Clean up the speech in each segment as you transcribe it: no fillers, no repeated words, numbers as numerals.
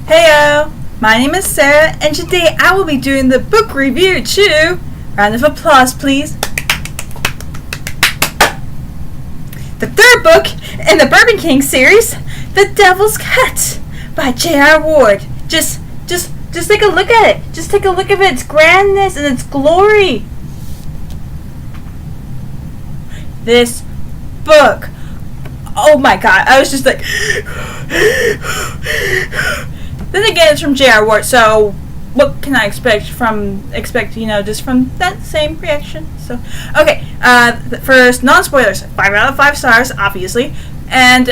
Heyo, my name is Sarah, and today I will be doing the book review too. Round of applause, please. The third book in the Bourbon King series, The Devil's Cut by J.R. Ward. Just take a look at it. Just take a look at its grandness and its glory. This book. Oh my god, I was just like... Then again, it's from J.R. Ward, so what can I expect, just from that same reaction? So, okay, first, non-spoilers, 5 out of 5 stars, obviously, and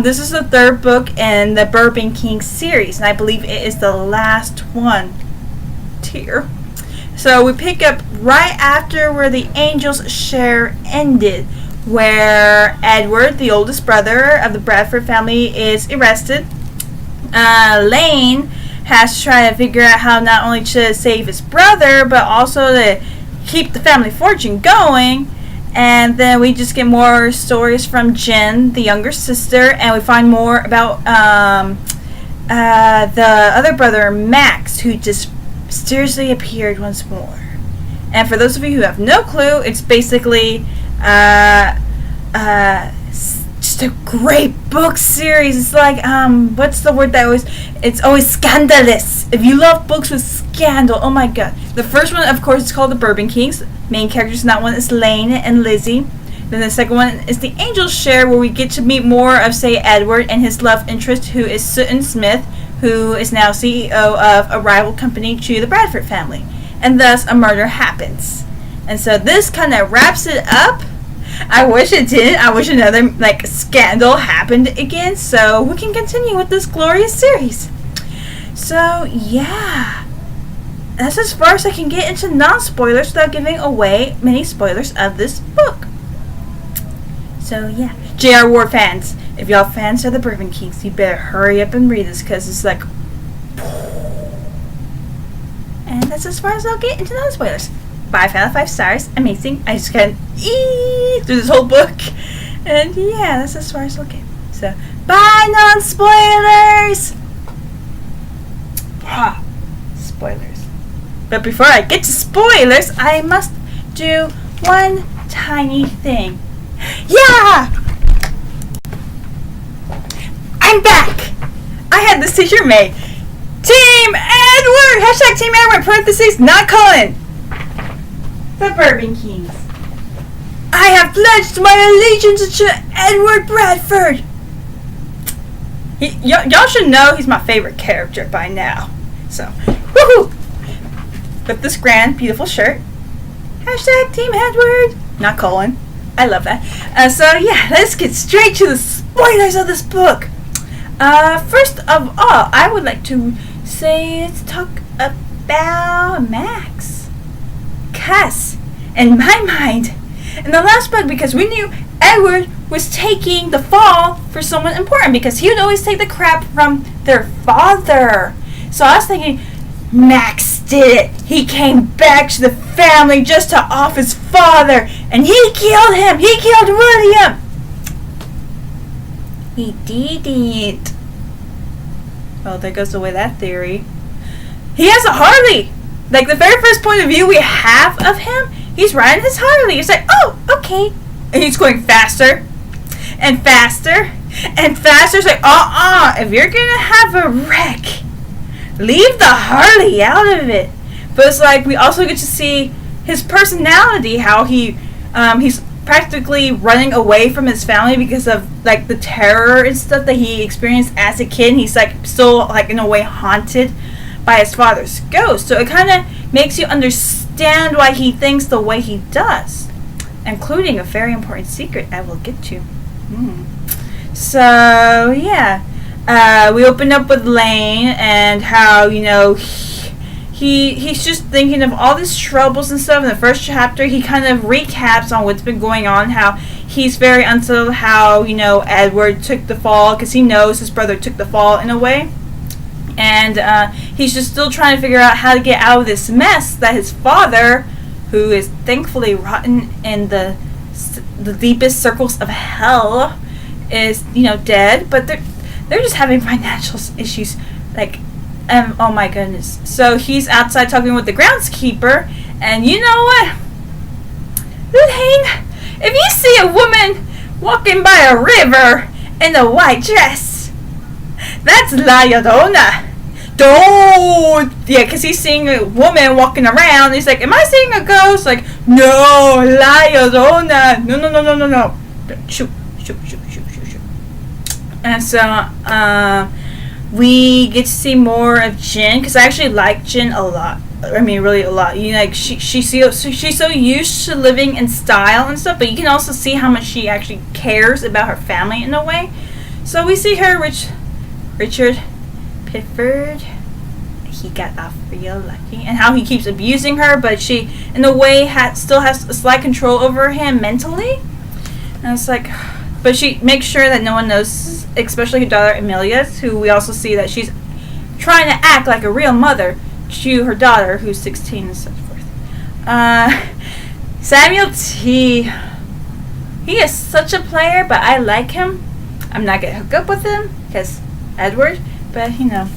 this is the third book in the Bourbon King series, and I believe it is the last one here. So we pick up right after where the Angels' share ended, where Edward, the oldest brother of the Bradford family, is arrested. Lane has to try to figure out how not only to save his brother, but also to keep the family fortune going. And then we just get more stories from Jen, the younger sister, and we find more about the other brother, Max, who just mysteriously appeared once more. And for those of you who have no clue, it's basically just a great book series. It's like, what's the word that it's always scandalous. If you love books with scandal, oh my god. The first one, of course, is called The Bourbon Kings. Main characters in that one is Lane and Lizzie. Then the second one is The Angels' Share, where we get to meet more of, say, Edward and his love interest, who is Sutton Smith, who is now CEO of a rival company to the Bradford family. And thus, a murder happens. And so this kind of wraps it up. I wish it did. I wish another scandal happened again, so we can continue with this glorious series. So yeah, that's as far as I can get into non-spoilers without giving away many spoilers of this book. So yeah, J.R. Ward fans, if y'all fans of the Bourbon Kings, you better hurry up and read this, because it's like... And that's as far as I'll get into non-spoilers. 5 out of 5 stars, amazing. I just can't through this whole book, and yeah, that's as far as I'll get. So, bye, non-spoilers. Spoilers. But before I get to spoilers, I must do one tiny thing. Yeah, I'm back. I had this t-shirt made. Team Edward. Hashtag Team Edward. Parentheses. Not Colin. The Bourbon Kings. I have pledged my allegiance to Edward Bradford. Y'all should know he's my favorite character by now. So, woohoo! With this grand, beautiful shirt. Hashtag Team Edward. Not Colin. I love that. So yeah, let's get straight to the spoilers of this book. First of all, I would like to let's talk about Max. Cuss, in my mind, in the last book, because we knew Edward was taking the fall for someone important, because he would always take the crap from their father. So I was thinking, Max did it. He came back to the family just to off his father, and he killed him. He killed William. He didn't. Well, there goes away that theory. He has a Harley. Like, the very first point of view we have of him, he's riding his Harley. It's like, oh, okay. And he's going faster and faster and faster. It's like, if you're going to have a wreck, leave the Harley out of it. But it's like, we also get to see his personality, how he's practically running away from his family because of, like, the terror and stuff that he experienced as a kid. And he's, like, still, like, in a way haunted by his father's ghost. So it kind of makes you understand why he thinks the way he does, including a very important secret I will get to. So yeah, we open up with Lane and how, he's just thinking of all these troubles and stuff. In the first chapter, he kind of recaps on what's been going on, how he's very unsettled, how Edward took the fall because he knows his brother took the fall in a way. And he's just still trying to figure out how to get out of this mess that his father, who is thankfully rotten in the deepest circles of hell, is dead. But they're just having financial issues, like And oh my goodness. So he's outside talking with the groundskeeper, and you know what? Lane, if you see a woman walking by a river in a white dress, that's La Llorona. Don't! Yeah, because he's seeing a woman walking around. He's like, am I seeing a ghost? Like, no, La Llorona. No. Shoot. And so, we get to see more of Jin, because I actually like Jin a lot. I mean, really a lot. You know, like she's so used to living in style and stuff, but you can also see how much she actually cares about her family in a way. So we see her, Richard Pitford. He got off real lucky, and how he keeps abusing her, but she, in a way, still has a slight control over him mentally. And it's like, but she makes sure that no one knows, especially her daughter Amelia, who we also see that she's trying to act like a real mother to her daughter, who's 16 and so forth. Samuel T. He is such a player, but I like him. I'm not gonna hook up with him because Edward, but you know,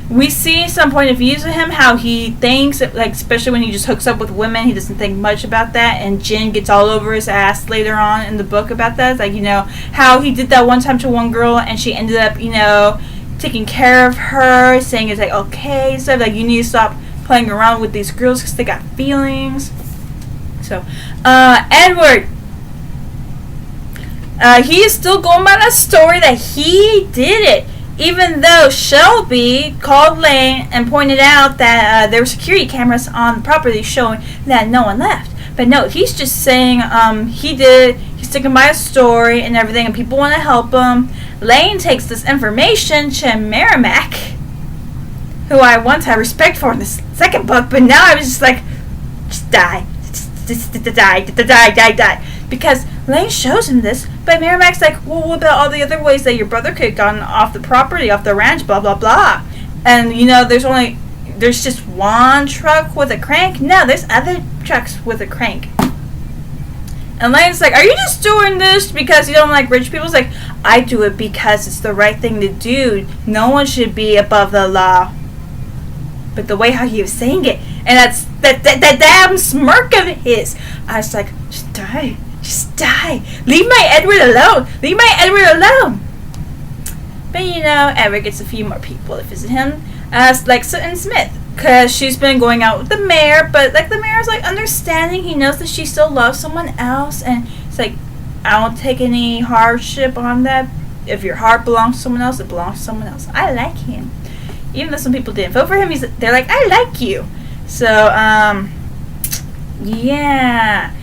we see some point of views of him, how he thinks, like especially when he just hooks up with women, he doesn't think much about that, and Jin gets all over his ass later on in the book about that. It's like, you know, how he did that one time to one girl, and she ended up, you know, taking care of her, saying it's like, okay, so like, you need to stop playing around with these girls because they got feelings. So, Edward, he is still going by that story that he did it, even though Shelby called Lane and pointed out that there were security cameras on the property showing that no one left. But no, he's just saying he did it, he's sticking by a story and everything, and people want to help him. Lane takes this information to Merrimack, who I once had respect for in the second book, but now I was just like, just die. Die. Because Lane shows him this, but Merrimack's like, well, what about all the other ways that your brother could have gotten off the property, off the ranch, blah, blah, blah. And, you know, there's just one truck with a crank. No, there's other trucks with a crank. And Lane's like, are you just doing this because you don't like rich people? It's like, I do it because it's the right thing to do. No one should be above the law. But the way how he was saying it, and that damn smirk of his, I was like, just die. Leave my Edward alone. But you know, Edward gets a few more people to visit him, like Sutton Smith, because she's been going out with the mayor, but like the mayor's like understanding. He knows that she still loves someone else, and it's like, I won't take any hardship on that. If your heart belongs to someone else, it belongs to someone else. I like him, even though some people didn't vote for him. They're like, I like you. So yeah,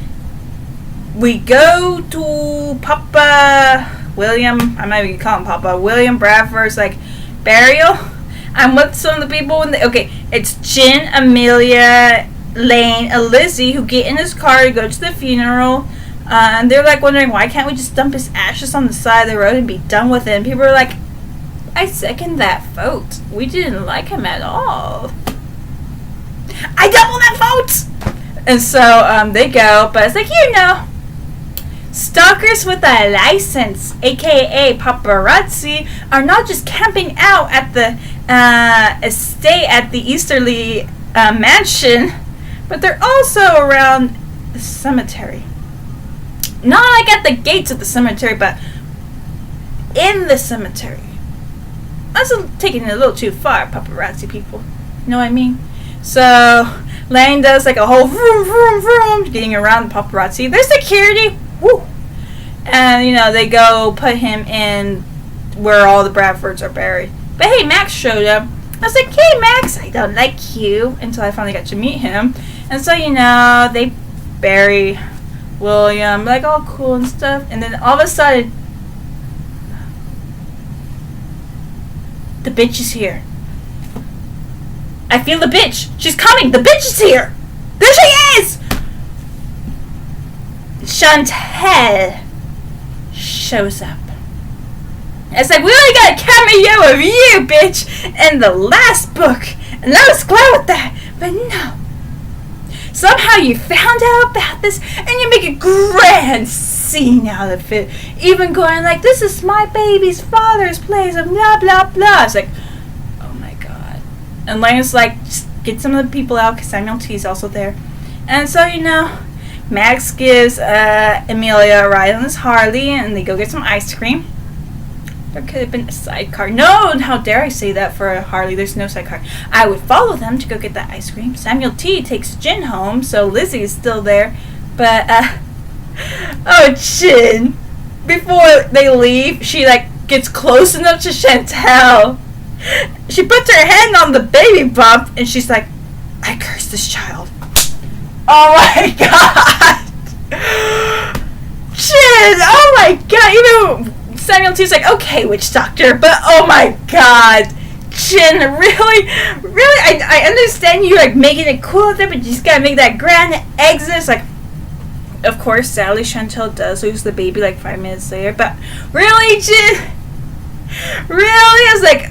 we go to Papa William. I'm not even calling him Papa William Bradford's like burial. I'm with some of the people okay, it's Jin, Amelia, Lane, and Lizzie who get in his car to go to the funeral. And they're like wondering, why can't we just dump his ashes on the side of the road and be done with it? And people are like, I second that vote. We didn't like him at all. I double that vote! And so they go, but it's like, you know, stalkers with a license, aka paparazzi, are not just camping out at the estate at the Easterly mansion, but they're also around the cemetery. Not like at the gates of the cemetery, but in the cemetery. That's taking it a little too far, paparazzi people. You know what I mean? So Lane does like a whole vroom, getting around the paparazzi. There's security. Woo! And, you know, they go put him in where all the Bradfords are buried. But hey, Max showed up. I was like, hey, Max, I don't like you. Until I finally got to meet him. And so, you know, they bury William, like all cool and stuff. And then all of a sudden, the bitch is here. I feel the bitch. She's coming. The bitch is here. There she is. Chantel shows up. It's like, we only got a cameo of you, bitch, in the last book. And I was glad with that. But no. Somehow you found out about this and you make a grand scene out of it. Even going like, this is my baby's father's place and blah, blah, blah. It's like, oh my God. And Lane's like, just get some of the people out because Samuel T is also there. And so, Max gives Amelia a ride on his Harley, and they go get some ice cream. There could have been a sidecar. No, how dare I say that for a Harley? There's no sidecar. I would follow them to go get that ice cream. Samuel T takes Jin home, so Lizzie is still there. But, oh, Jin. Before they leave, she, gets close enough to Chantel. She puts her hand on the baby bump, and she's like, I curse this child. Oh my god! Jin! Oh my god! Samuel T's like, okay, witch doctor, but oh my god! Jin, really? I understand you, making it cool with it, but you just gotta make that grand exit. It's of course, sadly, Chantel does lose the baby 5 minutes later, but really, Jin? Really? I was like,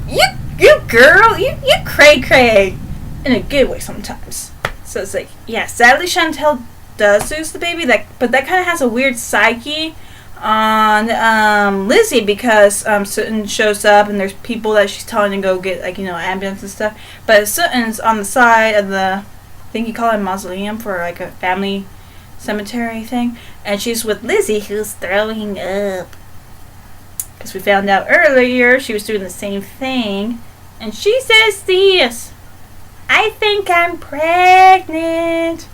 you girl, you cray in a good way sometimes. So it's yeah, sadly Chantel does lose the baby, but that kind of has a weird psyche on Lizzie because Sutton shows up and there's people that she's telling to go get ambulance and stuff, but Sutton's on the side of the, I think you call it a mausoleum for a family cemetery thing, and she's with Lizzie who's throwing up. Because we found out earlier she was doing the same thing. And she says this, I think I'm pregnant.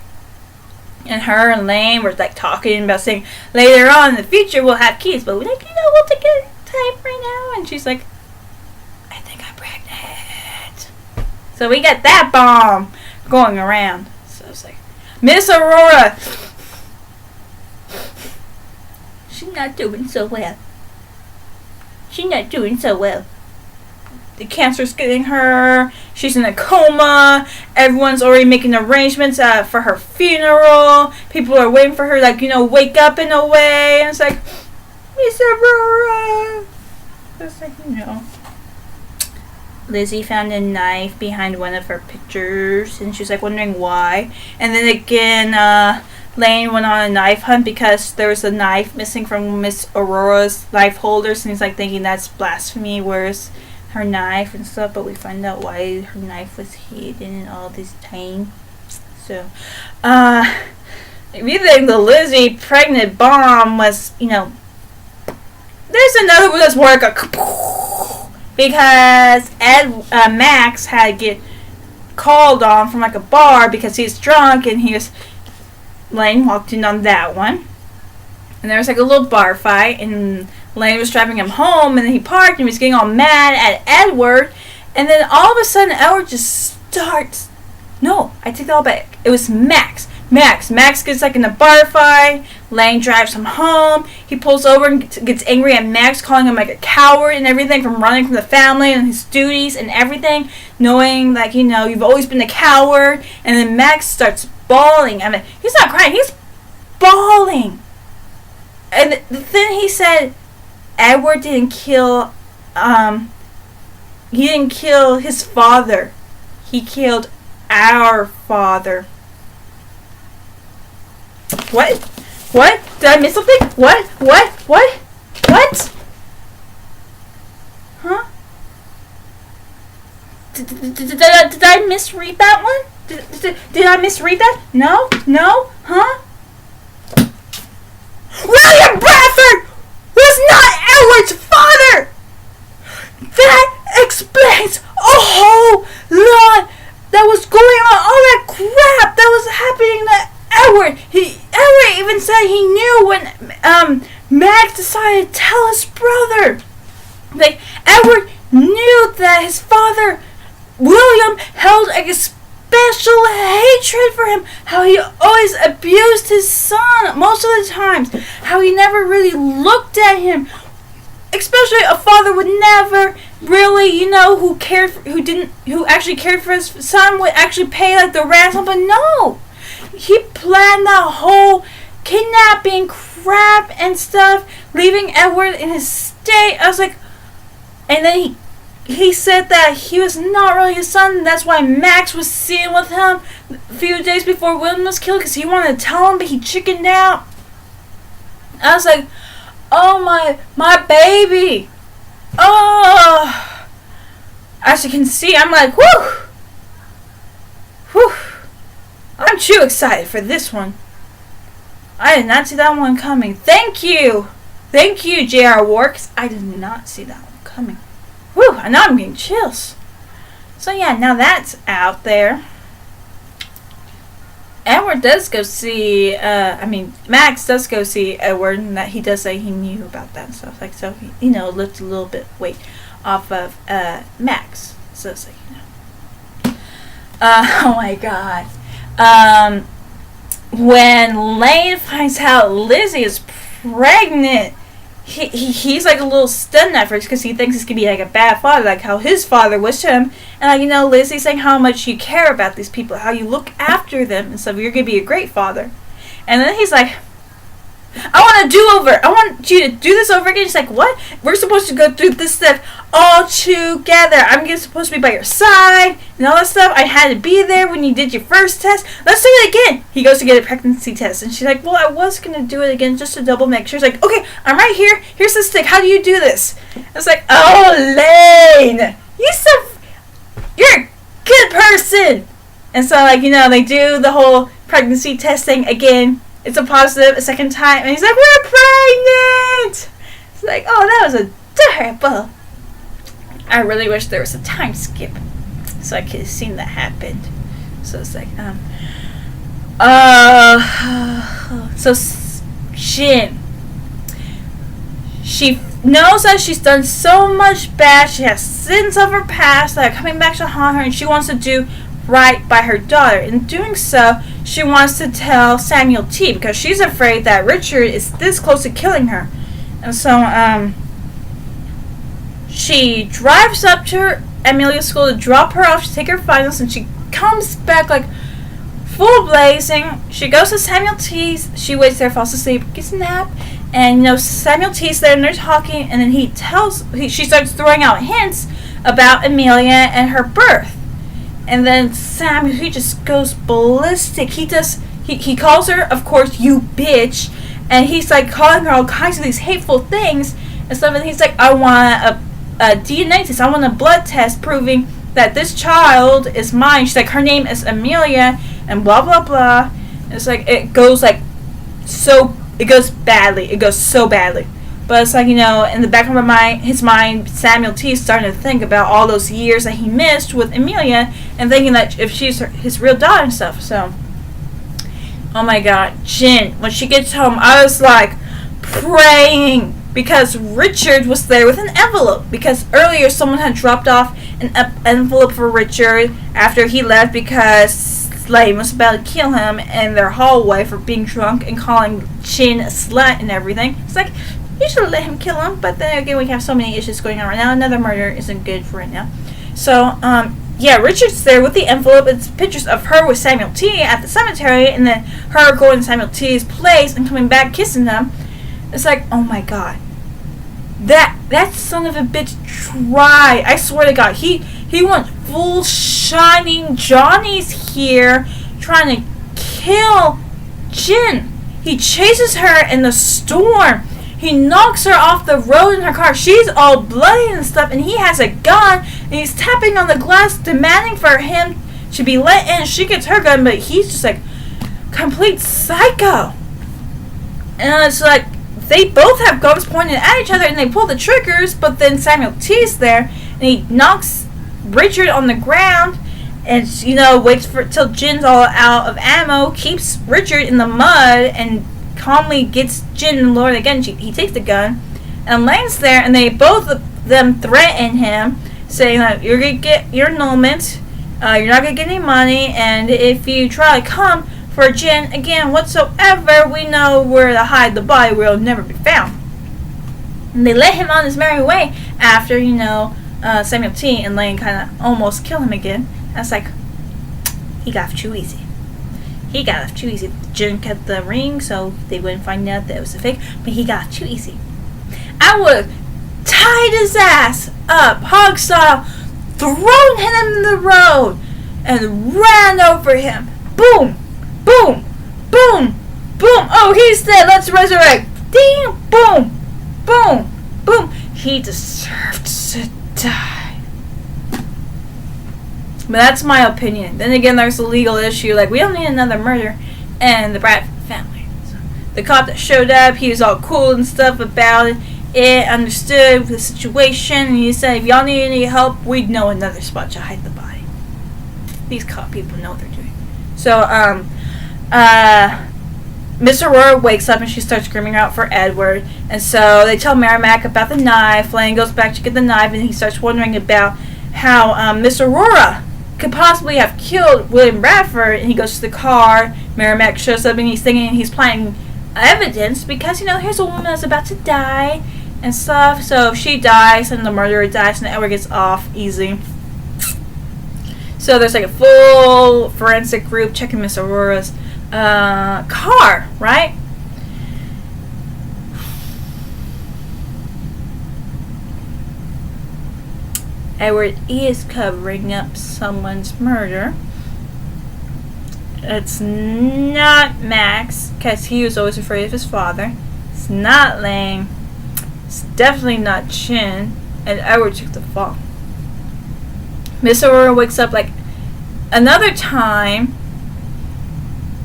And her and Lane were talking about saying later on in the future we'll have kids, but we'll take it time right now. And she's like, I think I'm pregnant. So we got that bomb going around. So it's Miss Aurora, she's not doing so well. The cancer's getting her. She's in a coma. Everyone's already making arrangements for her funeral. People are waiting for her, wake up in a way. And it's Miss Aurora. It's Lizzie found a knife behind one of her pictures, and she's wondering why. And then again, Lane went on a knife hunt because there was a knife missing from Miss Aurora's knife holders, and he's thinking that's blasphemy, where's her knife and stuff, but we find out why her knife was hidden all this time. So, if you think the Lizzie pregnant bomb was, there's another one that's working because Max had to get called on from a bar because he's drunk, and Lane walked in on that one. And there was a little bar fight, and Lane was driving him home, and then he parked, and he was getting all mad at Edward, and then all of a sudden Edward just starts. No, I take that all back. It was Max. Max gets in a bar fight. Lane drives him home. He pulls over and gets angry at Max, calling him a coward and everything from running from the family and his duties and everything, knowing you've always been a coward. And then Max starts bawling. I mean, he's not crying, he's bawling. And then he said Edward didn't kill his father. He killed our father. What? Did I miss something? What? Huh? Did I misread that one? Did I misread that? No? Huh? William Bradford was not Edward's father! That explains a whole lot that was going on, all that crap that was happening to Edward. Edward even said he knew when Max decided to tell his brother. Edward knew that his father, William, held a special hatred for him. How he always abused his son most of the times. How he never really looked at him. Especially a father would never really, who actually cared for his son would actually pay the ransom, but no. He planned that whole kidnapping crap and stuff, leaving Edward in his state. I was and then he said that he was not really his son, and that's why Max was seen with him a few days before William was killed, because he wanted to tell him, but he chickened out. I was oh my baby. Oh. I as you can see, I'm like, whew! Whew! I'm too excited for this one. I did not see that one coming. Thank you! Thank you, J.R. Works. I did not see that one coming. Whew, and now I'm getting chills. So yeah, now that's out there. Edward does go see, Max does go see Edward, and that he does say he knew about that and stuff. Like, so he, lifted a little bit weight off of, Max. So it's like, oh my god. When Lane finds out Lizzie is pregnant, he's like a little stunned at first because he thinks he's gonna be like a bad father, like how his father was to him. And like, Lizzie's saying how much you care about these people, how you look after them and stuff. You're gonna be a great father. And then he's like, I want a do-over. I want you to do this over again. She's like, what? We're supposed to go through this stuff all together. I'm supposed to be by your side and all that stuff. I had to be there when you did your first test. Let's do it again. He goes to get a pregnancy test. And she's like, well, I was going to do it again just to double make sure. She's like, okay, I'm right here. Here's the stick. How do you do this? It's like, oh, Lane. You're a good person. And so, like, they do the whole pregnancy testing again. It's a positive a second time, and he's like, we're pregnant! It's like, oh, that was adorable. I really wish there was a time skip so I could have seen that happen. So it's like, so Jin, she knows that she's done so much bad. She has sins of her past that are coming back to haunt her, and she wants to do right by her daughter. In doing so, she wants to tell Samuel T because she's afraid that Richard is this close to killing her. And so she drives up to Amelia's school to drop her off to take her finals, and she comes back like full blazing. She goes to Samuel T's. She waits there, falls asleep, gets a nap, and Samuel T's there and they're talking, and then she starts throwing out hints about Amelia and her birth. And then Samuel, he just goes ballistic. He calls her, of course, you bitch. And he's like calling her all kinds of these hateful things and stuff. And he's like, I want a DNA test. I want a blood test proving that this child is mine. She's like, her name is Amelia and blah, blah, blah. And it's like, it goes badly. It goes so badly. But it's like, in the back of his mind, Samuel T is starting to think about all those years that he missed with Amelia and thinking that if she's his real daughter and stuff. So, oh my god, Jin, when she gets home, I was like praying because Richard was there with an envelope. Because earlier someone had dropped off an envelope for Richard after he left because Lane was about to kill him in their hallway for being drunk and calling Jin a slut and everything. It's like, you should let him kill him, but then again, we have so many issues going on right now. Another murder isn't good for right now. So, Richard's there with the envelope. It's pictures of her with Samuel T at the cemetery, and then her going to Samuel T's place and coming back kissing them. It's like, oh my god. That son of a bitch tried. I swear to god. He went full shining Johnny's here trying to kill Jin. He chases her in the storm. He knocks her off the road in her car. She's all bloody and stuff, and he has a gun, and he's tapping on the glass, demanding for him to be let in. She gets her gun, but he's just like complete psycho. And it's like they both have guns pointed at each other, and they pull the triggers, but then Samuel T's there, and he knocks Richard on the ground, and waits till Jin's all out of ammo, keeps Richard in the mud, and calmly gets Jin lowered again. He takes the gun, and Lane's there, and they both of them threaten him, saying that you're gonna get your annulment, you're not gonna get any money, and if you try to come for Jin again whatsoever, we know where to hide the body where it'll never be found. And they let him on his merry way after Samuel T and Lane kind of almost kill him again. And it's like, he got off too easy. Jin kept the ring so they wouldn't find out that it was a fake, but he got too easy. I would have tied his ass up, hog style, thrown him in the road, and ran over him. Boom! Boom! Boom! Boom! Oh, he's dead! Let's resurrect! Ding! Boom! Boom! Boom! He deserved to die. But that's my opinion. Then again, there's a legal issue. Like, we don't need another murder in the Bradford family. So, the cop that showed up, he was all cool and stuff about it. It understood the situation, and he said, if y'all need any help, we'd know another spot to hide the body. These cop people know what they're doing. So, Miss Aurora wakes up and she starts screaming out for Edward. And so they tell Merrimack about the knife. Lane goes back to get the knife, and he starts wondering about how Miss Aurora could possibly have killed William Bradford. And he goes to the car. Merrimack shows up, and he's thinking he's planting evidence because, here's a woman that's about to die and stuff. So if she dies, and the murderer dies, and Edward gets off easy. So there's like a full forensic group checking Miss Aurora's car, right? Edward is covering up someone's murder. It's not Max, because he was always afraid of his father. It's not Lane. It's definitely not Chin. And Edward took the fall. Miss Aurora wakes up like another time,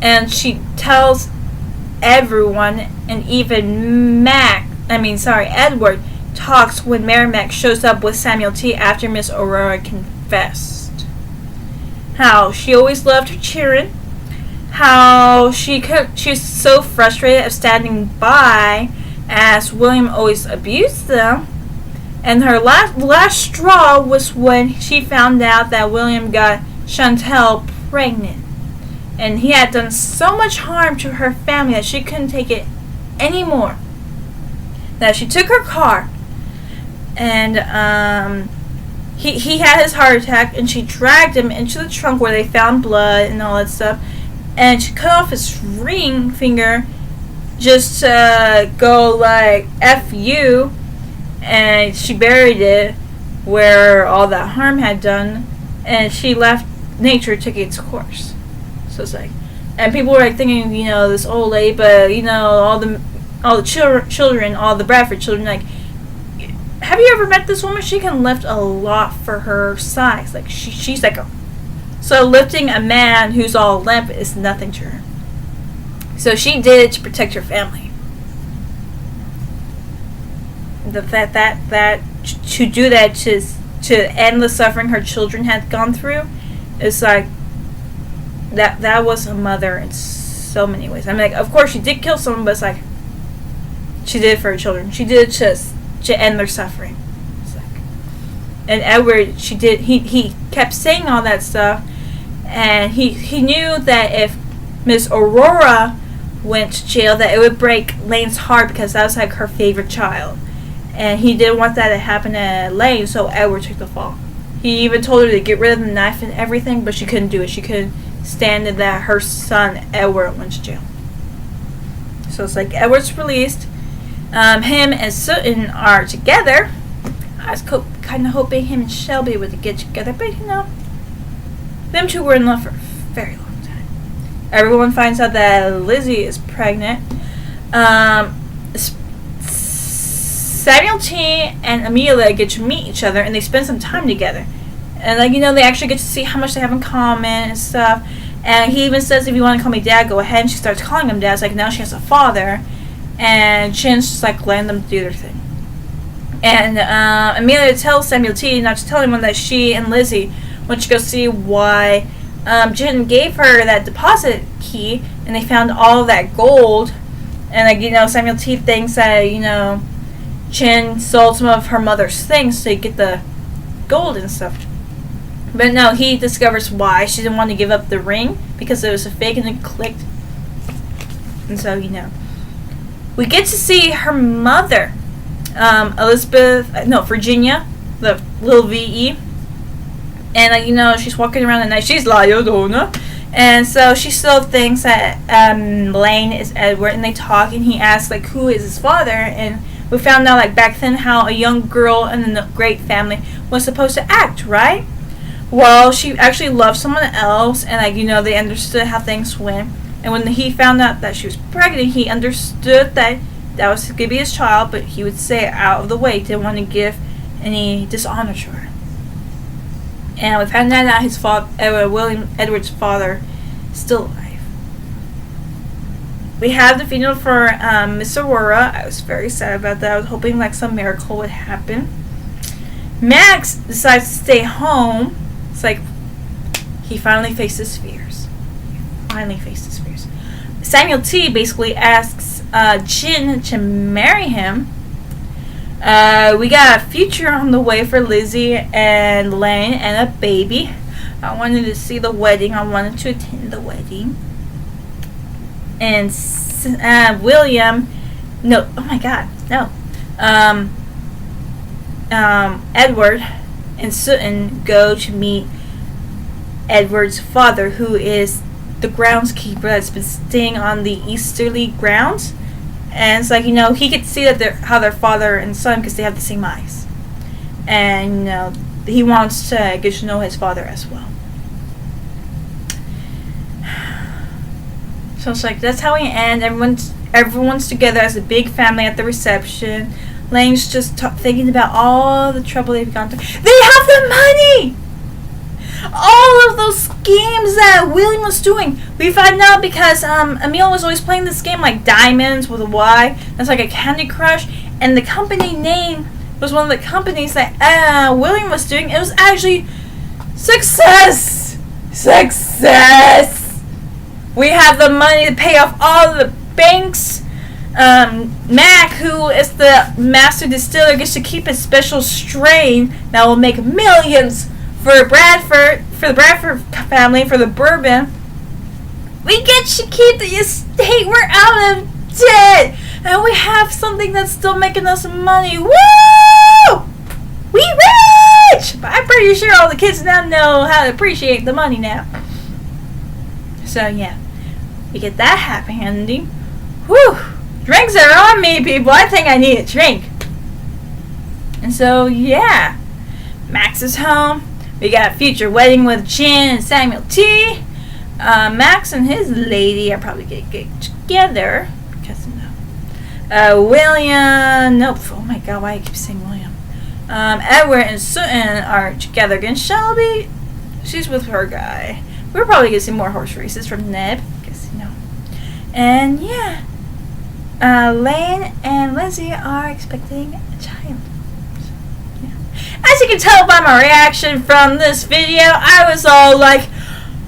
and she tells everyone, and even Edward talks when Merrimack shows up with Samuel T. after Miss Aurora confessed. How she always loved her children. How she was so frustrated of standing by as William always abused them. And her last straw was when she found out that William got Chantel pregnant. And he had done so much harm to her family that she couldn't take it anymore. That she took her car, and he had his heart attack, and she dragged him into the trunk where they found blood and all that stuff. And she cut off his ring finger just to go like F you. And she buried it where all that harm had done, and she left nature take its course. So it's like, and people were like thinking, this old lady, but all the children, all the Bradford children, like, have you ever met this woman? She can lift a lot for her size. Like she's like so lifting a man who's all limp is nothing to her. So she did it to protect her family. That to do that to end the suffering her children had gone through, is like that was a mother in so many ways. I mean, like, of course she did kill someone, but it's like she did it for her children. She did it to end their suffering. It's like, and Edward, he kept saying all that stuff, and he knew that if Miss Aurora went to jail, that it would break Lane's heart, because that was like her favorite child. And he didn't want that to happen to Lane, so Edward took the fall. He even told her to get rid of the knife and everything, but she couldn't do it. She couldn't stand it that her son, Edward, went to jail. So it's like Edward's released. Him and Sutton are together. I was kind of hoping him and Shelby would get together, but them two were in love for a very long time. Everyone finds out that Lizzie is pregnant. Samuel T. and Amelia get to meet each other, and they spend some time together. And they actually get to see how much they have in common and stuff. And he even says, if you want to call me Dad, go ahead. And she starts calling him Dad. It's like now she has a father. And Chin's just like letting them do their thing. And Amelia tells Samuel T. not to tell anyone that she and Lizzie went to go see why Chin gave her that deposit key, and they found all of that gold. And Samuel T. thinks that Chin sold some of her mother's things to get the gold and stuff. But no, he discovers why. She didn't want to give up the ring because it was a fake, and it clicked. And so, we get to see her mother, Virginia, the little VE. And, she's walking around at night. She's La Llorona. And so she still thinks that Lane is Edward, and they talk, and he asks, who is his father? And we found out, back then, how a young girl in a great family was supposed to act, right? Well, she actually loved someone else, and, they understood how things went. And when he found out that she was pregnant, he understood that was going to be his child, but he would say it out of the way. He didn't want to give any dishonor to her. And we found out his father, William Edward's father, is still alive. We had the funeral for Miss Aurora. I was very sad about that. I was hoping like some miracle would happen. Max decides to stay home. It's like he finally faced his fears. Samuel T basically asks Jin to marry him. We got a future on the way for Lizzie and Lane and a baby. I wanted to see the wedding. I wanted to attend the wedding. And William, no, oh my God, no. Edward and Sutton go to meet Edward's father, who is the groundskeeper that's been staying on the easterly grounds. And it's like, he could see that how their father and son, because they have the same eyes. And, he wants to get to know his father as well. So it's like, that's how we end. Everyone's together as a big family at the reception. Lane's just thinking about all the trouble they've gone through. They have the money! All of those games that William was doing, we found out because Emil was always playing this game like Diamonds with a Y. That's like a Candy Crush, and the company name was one of the companies that William was doing. It was actually Success. We have the money to pay off all the banks. Mac, who is the master distiller, gets to keep a special strain that will make millions. For the Bradford family, for the bourbon, we get to keep the estate. We're out of debt, and we have something that's still making us money. Woo! We rich! But I'm pretty sure all the kids now know how to appreciate the money now. So yeah, we get that happy ending. Whew! Drinks are on me, people. I think I need a drink. And so yeah, Max is home. We got a future wedding with Jin and Samuel T. Max and his lady are probably going to get together. Because, William. Nope. Oh my God, why do I keep saying William? Edward and Sutton are together again. Shelby, she's with her guy. We're probably going to see more horse races from Neb. Because, And yeah. Lane and Lizzie are expecting a child. As you can tell by my reaction from this video, I was all like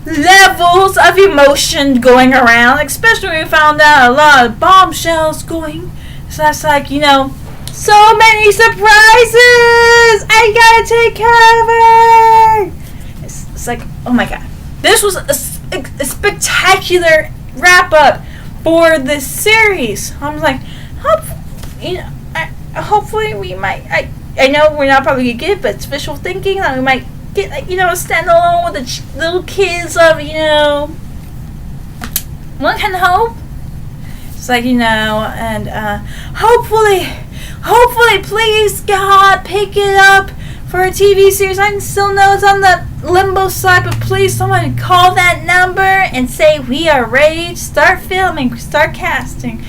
levels of emotion going around, especially when we found out a lot of bombshells going. So that's like, so many surprises! I gotta take care of her! It's like, oh my God. This was a spectacular wrap up for this series. I'm like, hopefully we might. I know we're not probably gonna get it, but it's visual thinking that we might get, a standalone with the little kids of, one can hope. It's like, and hopefully, please God, pick it up for a TV series. I still know it's on the limbo side, but please someone call that number and say we are ready to start filming, start casting.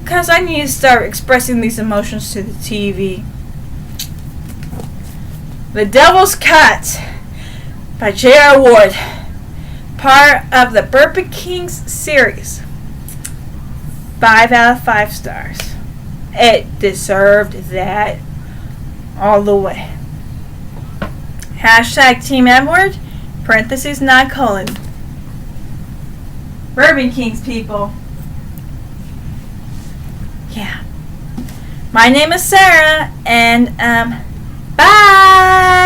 Because I need to start expressing these emotions to the TV. The Devil's Cut by J.R. Ward, part of the Bourbon Kings series. 5 out of 5 stars. It deserved that all the way. Hashtag Team Edward, parentheses, not colon. Bourbon Kings, people. Yeah. My name is Sarah, and, bye!